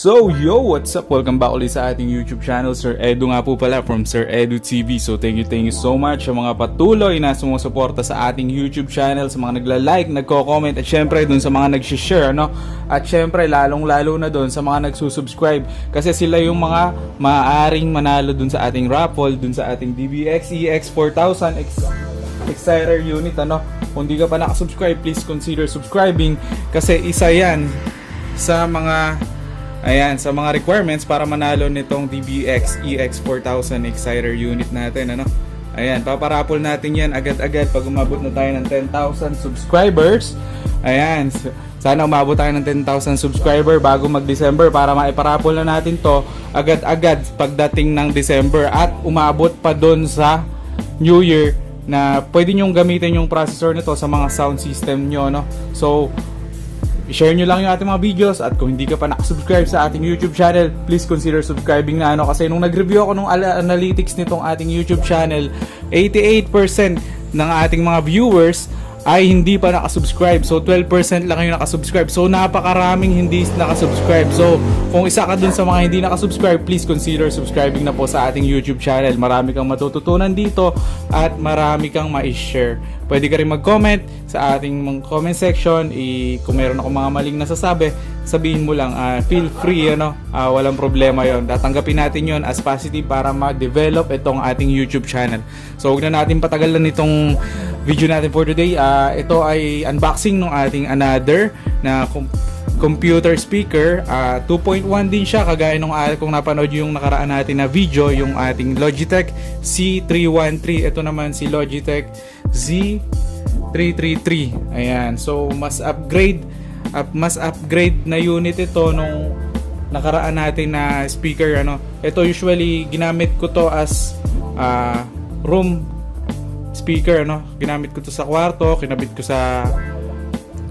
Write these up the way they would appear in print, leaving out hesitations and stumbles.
So yo, what's up? Welcome back ulit sa ating YouTube channel. Sir Edu nga po pala from Sir Edu TV. So thank you so much sa mga patuloy na sumusuporta sa ating YouTube channel, sa mga nagla-like, nagko-comment, at syempre dun sa mga nag-share, no? At syempre lalong-lalo na dun sa mga nagsusubscribe, kasi sila yung mga maaaring manalo dun sa ating raffle, dun sa ating DBX EX4000 Exciter unit, ano? Kung di ka pa nakasubscribe, please consider subscribing, kasi isa yan sa mga sa mga requirements para manalo nitong DBX EX4000 Exciter unit natin, ano? Ayan, paparapol natin yan agad-agad pag umabot na tayo ng 10,000 subscribers. Ayan, sana umabot tayo ng 10,000 subscriber bago mag-December para maiparapol na natin to agad-agad pagdating ng December, at umabot pa doon sa New Year na pwede nyong gamitin yung processor nito sa mga sound system nyo, no? So i-share nyo lang yung ating mga videos, at kung hindi ka pa nakasubscribe sa ating YouTube channel, please consider subscribing na, ano, kasi nung nag-review ako nung analytics nitong ating YouTube channel, 88% ng ating mga viewers ay hindi pa nakasubscribe. So 12% lang yung nakasubscribe. So napakaraming hindi nakasubscribe. So kung isa ka dun sa mga hindi nakasubscribe, please consider subscribing na po sa ating YouTube channel. Marami kang matututunan dito at marami kang ma-share. Pwede ka rin mag-comment sa ating comment section. Kung meron ako mga maling nasasabi, sabihin mo lang, feel free, ano? Walang problema yon. Tatanggapin natin yon as positive para ma-develop itong ating YouTube channel. So huwag na natin patagalan itong video natin for today. Ito ay unboxing ng ating another na computer speaker. 2.1 din siya, kagaya nung kung napanood yung nakaraan natin na video, yung ating Logitech C313. Ito naman si Logitech Z333. Ayan, so mas upgrade na unit ito nung nakaraan natin na speaker, ano. Ito usually ginamit ko to as room speaker, no? Ginamit ko to sa kwarto, kinabit ko sa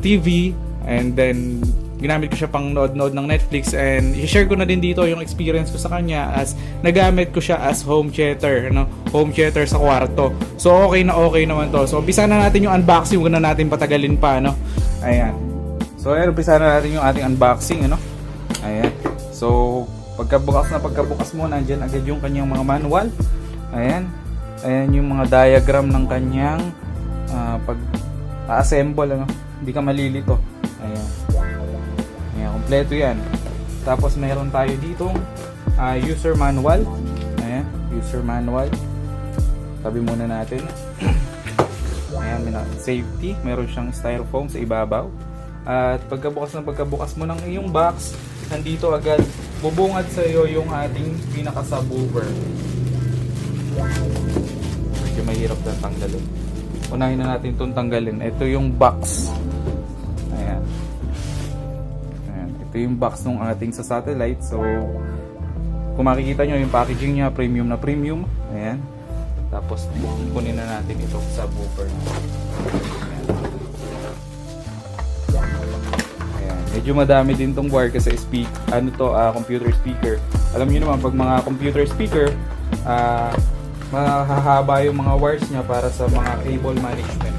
TV, and then ginamit ko siya pang nood-nood ng Netflix, and i-share ko na din dito yung experience ko sa kanya as nagamit ko siya as home theater, no? Home theater sa kwarto. So okay naman to. So umpisa na natin yung unboxing, huwag na natin patagalin pa, no? Ayan. So ayan, umpisa na natin yung ating unboxing, ano? Ayan. So pagkabukas mo, nandyan agad yung kanyang mga manual. Ayan. Ayan yung mga diagram ng kanyang pag-assemble, ano? Hindi ka malilito. Ayan. Ayan, kompleto yan. Tapos meron tayo ditong user manual. Ayan, user manual. Tabi muna natin. Ayan, safety. Meron siyang styrofoam sa ibabaw. At pagkabukas mo ng iyong box, nandito agad bubungad sa iyo yung ating pinaka-subwoofer. Medyo mahirap na tanggalin. Unahin na natin itong tanggalin. Ito yung box. Ayan. Ayan. Ito yung box ng ating sa satellite. So kung makikita nyo yung packaging nya, premium na premium. Ayan. Tapos kunin na natin itong subwoofer. Ayan. Medyo madami din tong wire kasi computer speaker. Alam niyo naman, pag mga computer speaker, mahahaba yung mga wires niya para sa mga cable management.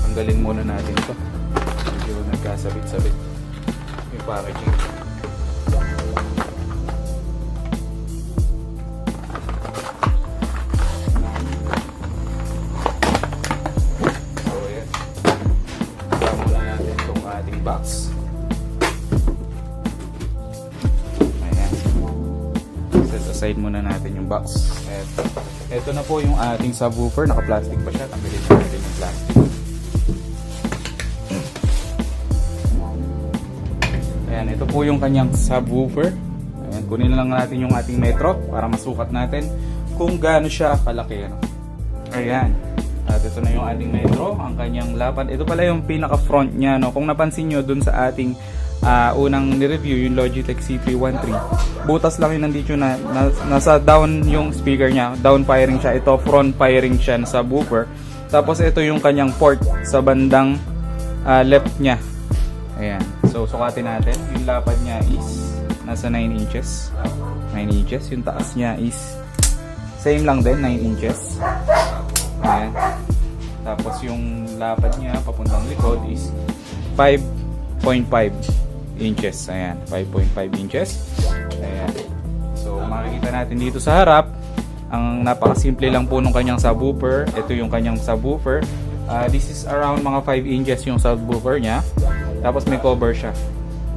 Tanggalin muna natin ito. Medyo nagkasabit-sabit yung packaging. So ayan, tama muna natin itong ating box. Aside muna natin yung box. Ito na po yung ating subwoofer. Naka-plastic pa siya. Tanggalin natin yung plastic. Ayan, ito po yung kanyang subwoofer. Ayan, kunin na lang natin yung ating metro para masukat natin kung gaano siya kalaki, ano? Ayan. At ito na yung ating metro. Ang kanyang lapad. Ito pala yung pinaka-front niya, no? Kung napansin nyo dun sa ating unang ni-review, yung Logitech C313, butas lang yung nandito na nasa down yung speaker niya, down firing siya. Ito front firing siya sa subwoofer. Tapos ito yung kanyang port sa bandang left niya. Ayan, so sukatin natin. Yung lapad niya is nasa 9 inches. 9 inches. Yung taas niya is same lang din, 9 inches. Ayan. Tapos yung lapad niya papuntang likod is 5 inches. Ayan, 5.5 inches. Ayan. So, makikita natin dito sa harap, ang napakasimple lang po ng kanyang subwoofer. Ito yung kanyang subwoofer. This is around mga 5 inches yung subwoofer niya. Tapos may cover siya.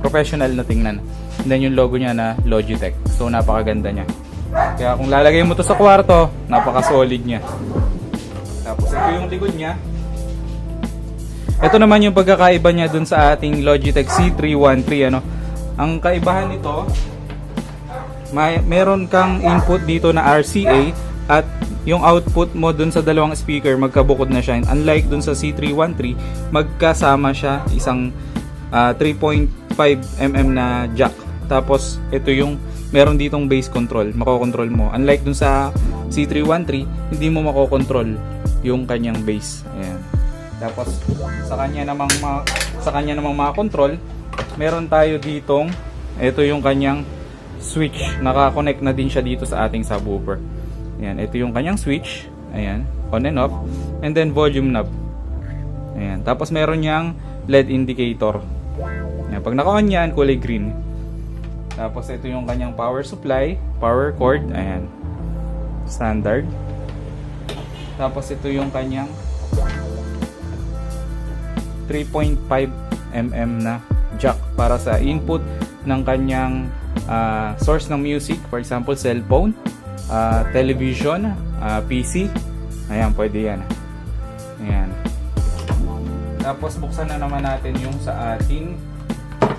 Professional na tingnan. And then yung logo niya na Logitech. So, napakaganda niya. Kaya kung lalagay mo to sa kwarto, napaka-solid niya. Tapos ito yung likod niya. Ito naman yung pagkakaiba niya dun sa ating Logitech C313, ano. Ang kaibahan nito, meron kang input dito na RCA at yung output mo dun sa dalawang speaker magkabukod na siya. Unlike dun sa C313, magkasama siya isang 3.5mm na jack. Tapos ito yung meron ditong bass control, makokontrol mo. Unlike dun sa C313, hindi mo makokontrol yung kanyang bass. Ayan. Tapos sa kanya namang makakontrol, meron tayo ditong ito yung kanyang switch. Naka-connect na din siya dito sa ating subwoofer. Ayan, ito yung kanyang switch. Ayan, on and off. And then volume knob. Ayan, tapos meron niyang LED indicator. Ayan, pag naka-on yan, kulay green. Tapos ito yung kanyang power supply, power cord, ayan. Standard. Tapos ito yung kanyang 3.5mm na jack para sa input ng kanyang source ng music, for example, cellphone, television, PC. Ayan, pwede yan. Ayan. Tapos buksan na naman natin yung sa ating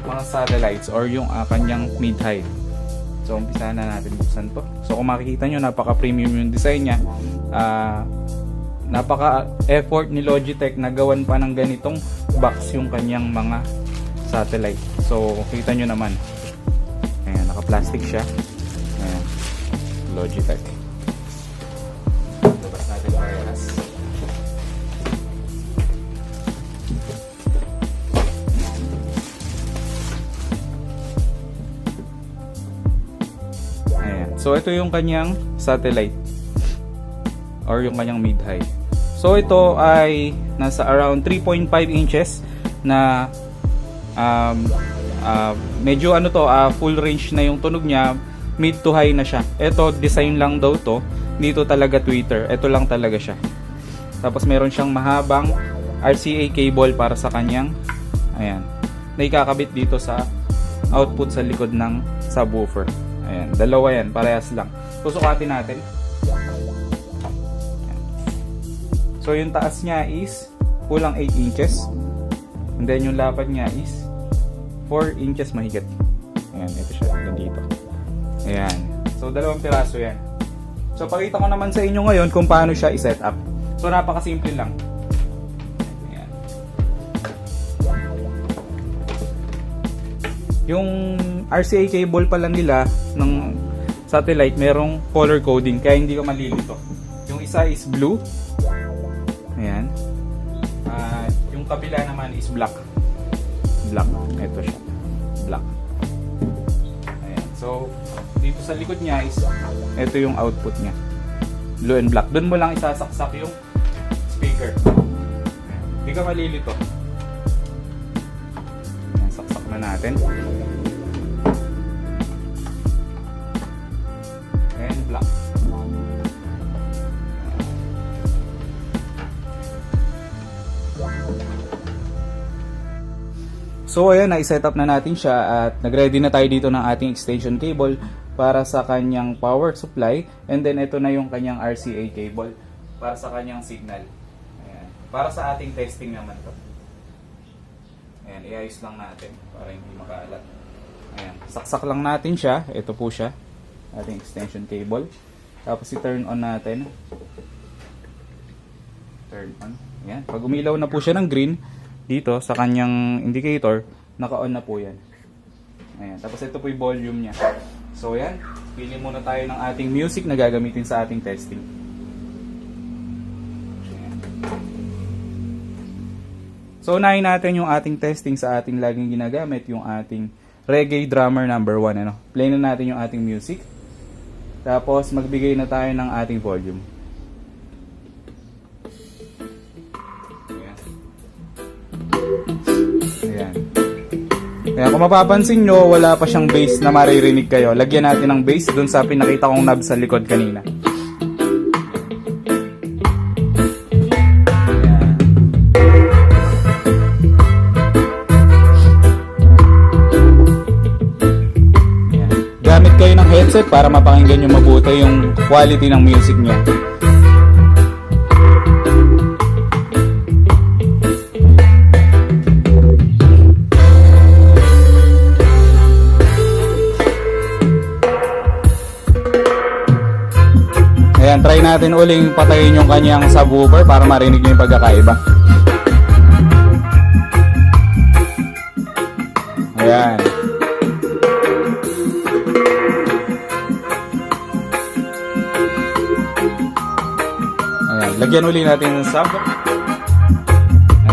mga satellites or yung kanyang mid-high. So umpisa na natin buksan to. So kung makikita nyo, napaka-premium yung design niya. Napaka-effort ni Logitech na gawan pa ng ganitong box yung kanyang mga satellite. So kita nyo naman. Ayan, naka-plastic siya. Ayan, Logitech. Labas natin parehas. So ito yung kanyang satellite or yung kanyang mid-high. So ito ay nasa around 3.5 inches na medyo ano to, full range na yung tunog niya, mid to high na siya. Ito design lang daw to, dito talaga tweeter. Ito lang talaga siya. Tapos meron siyang mahabang RCA cable para sa kanyang ayan, na ikakabit dito sa output sa likod ng subwoofer. Ayan, dalawa yan, parehas lang. Susukatin natin. Ayan. So yung taas niya is kulang 8 inches. And then yung lapad niya is 4 inches mahigit. Ayan, ito siya, dito. Ayan. So dalawang piraso yan. So pakita ko naman sa inyo ngayon kung paano siya i-set up. So napakasimple lang. Ayan. Yung RCA cable pa lang nila ng satellite, merong color coding kaya hindi ka malilito. Yung isa is blue. Ayan. Yung kabila naman is black. Black. Ito siya. Black. Ayan. So, dito sa likod niya is ito yung output niya. Blue and black. Doon mo lang isasaksak yung speaker. Ayan. Hindi ka malilito. Ayan, saksak na natin. Black. So ayan, na-set up na natin siya at nag-ready na tayo dito ng ating extension cable para sa kanyang power supply, and then ito na yung kanyang RCA cable para sa kanyang signal. Ayan. Para sa ating testing naman to. Ayan, iayos lang natin para hindi makaalat. Ayan, saksak lang natin siya. Ito po siya, ating extension cable. Tapos i-turn on natin. Turn on. Ayan. Pag umilaw na po siya ng green dito sa kanyang indicator, naka-on na po yan. Ayan. Tapos ito po yung volume niya. So ayan, pili muna tayo ng ating music na gagamitin sa ating testing. Ayan. So unahin natin yung ating testing sa ating laging ginagamit, yung ating Reggae Drummer number 1. Ano? Play na natin yung ating music. Tapos magbigay na tayo ng ating volume. Ayan. Ayan. Kaya kung mapapansin nyo, wala pa siyang bass na maririnig kayo. Lagyan natin ng bass dun sa pinakita kong knob sa likod kanina. Gamit kayo ng headset para mapakinggan nyo mabuti yung quality ng music niya. Ayan, try natin uling patayin yung kanyang subwoofer para marinig nyo yung pagkakaiba. Ayan. Ayan, lagyan uli natin ng sub.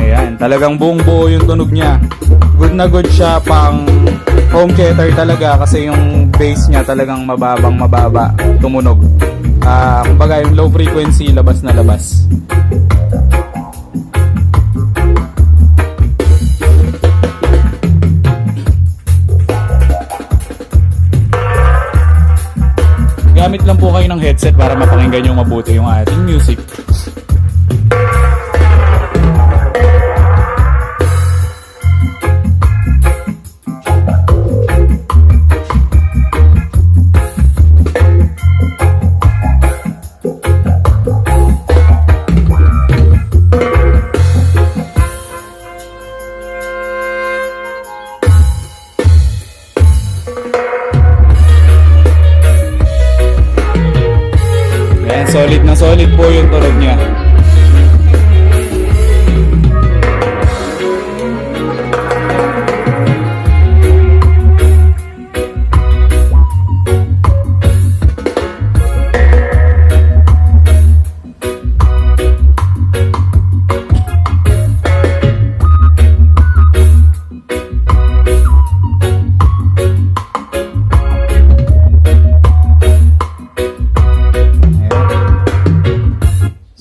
Ayan, talagang buong buo yung tunog niya. Good na good siya pang home theater talaga kasi yung bass niya talagang mababa tumunog. Kumbaga yung low frequency, labas na labas. Gamit lang po kayo ng headset para mapakinggan nyo mabuti yung ating music. Solid na solid po yung tunog niya.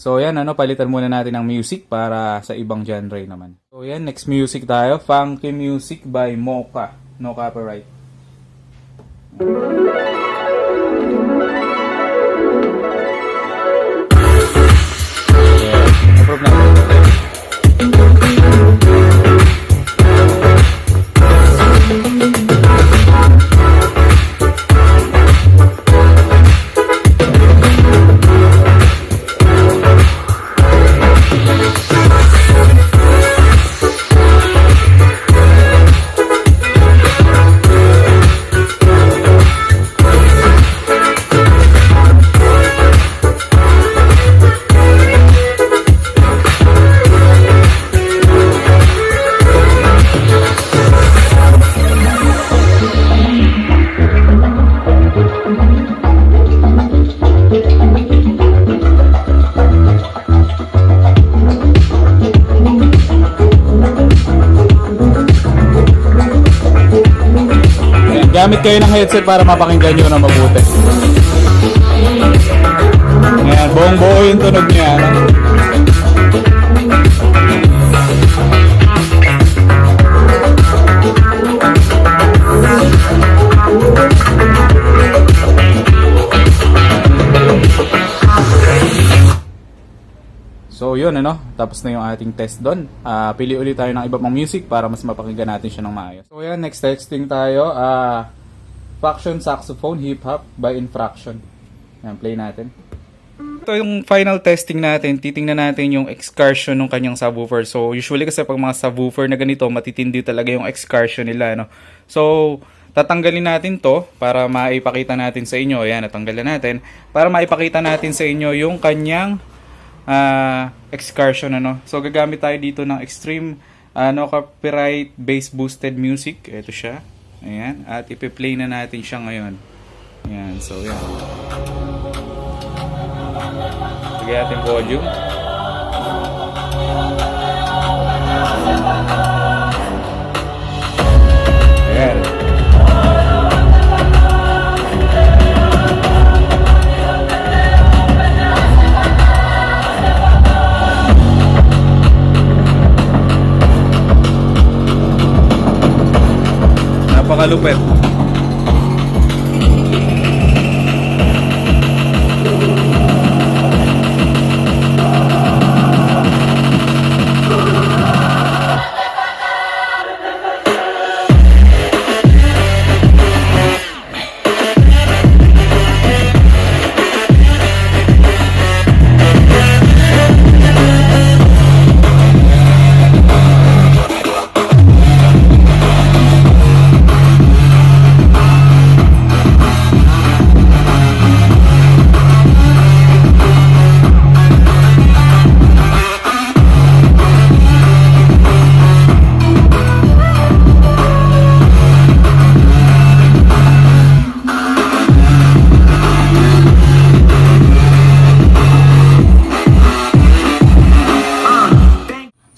So yan, palitan muna natin ng music para sa ibang genre naman. So yan, next music tayo. Funky Music by Mocha. No copyright. Yeah, approve natin. Gamit kayo ng headset para mapakinggan nyo na mabuti. Ayan, buong buo yung tunog niya. So yun, tapos na yung ating test doon. Pili ulit tayo ng iba pang music para mas mapakinggan natin siya ng maayos. So yan, next testing tayo. Fraction Saxophone Hip Hop by Infraction. Yan, play natin. Ito yung final testing natin. Titingnan natin yung excursion ng kanyang subwoofer. So usually kasi pag mga subwoofer na ganito, matitindi talaga yung excursion nila. So tatanggalin natin to para maipakita natin sa inyo. Ayan, natanggalan natin. Para maipakita natin sa inyo yung kanyang excursion. So gagamit tayo dito ng Extreme no copyright bass boosted music. Ito siya. Ayan, at ipi-play na natin siya ngayon. Ayan, so yan. Lagyan natin volume. Ayan. napakalupit.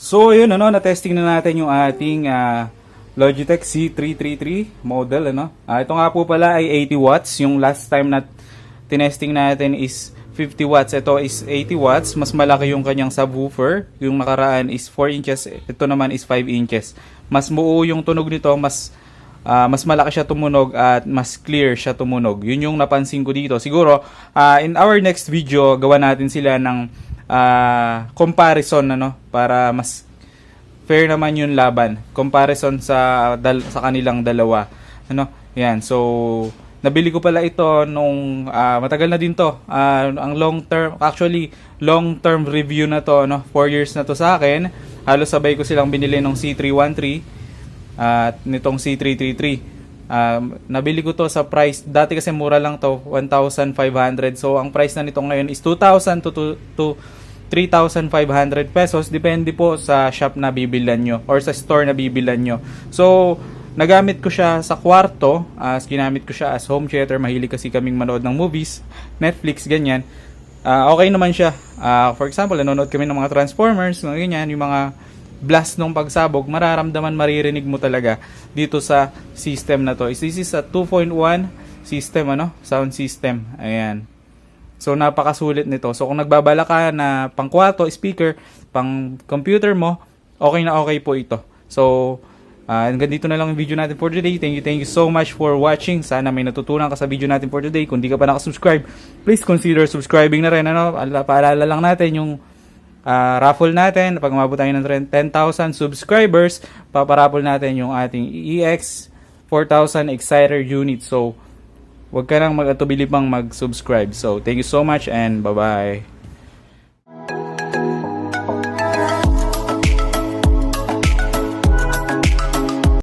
So yun na-testing na natin yung ating Logitech C333 model ito nga po pala ay 80 watts. Yung last time na tinesting natin is 50 watts. Ito is 80 watts. Mas malaki yung kanyang subwoofer. Yung nakaraan is 4 inches. Ito naman is 5 inches. Mas buo yung tunog nito, mas malaki siya tumunog at mas clear siya tumunog. Yun yung napansin ko dito. Siguro in our next video gawa natin sila ng comparison para mas fair naman yung laban, comparison sa kanilang dalawa. Yan. So nabili ko pala ito nung matagal na din to. Ang long term review na to, 4 years na to sa akin. Halos sabay ko silang binili ng C313 at nitong C333. Nabili ko to sa price, dati kasi mura lang to, 1,500. So ang price na nito ngayon is 2,000 to 3,500 pesos, depende po sa shop na bibilan nyo or sa store na bibilan nyo. So nagamit ko siya sa kwarto, ginamit ko siya as home theater. Mahilig kasi kaming manood ng movies, Netflix, ganyan. Okay naman siya. For example, nanonood kami ng mga Transformers, ganyan, yung mga blast nung pagsabog, maririnig mo talaga dito sa system na to. This is a 2.1 system, sound system. Ayan. So napakasulit nito. So kung nagbabala ka na pang kwarto, speaker, pang computer mo, okay na okay po ito. So hanggang dito na lang yung video natin for today. Thank you so much for watching. Sana may natutunan ka sa video natin for today. Kung di ka pa nakasubscribe, please consider subscribing na rin. Paalala lang natin yung raffle natin. Pag umabot tayo ng 10,000 subscribers, paparaffle natin yung ating EX 4000 Exciter unit. So huwag ka nang mag-atubili pang mag-subscribe. So thank you so much and bye-bye.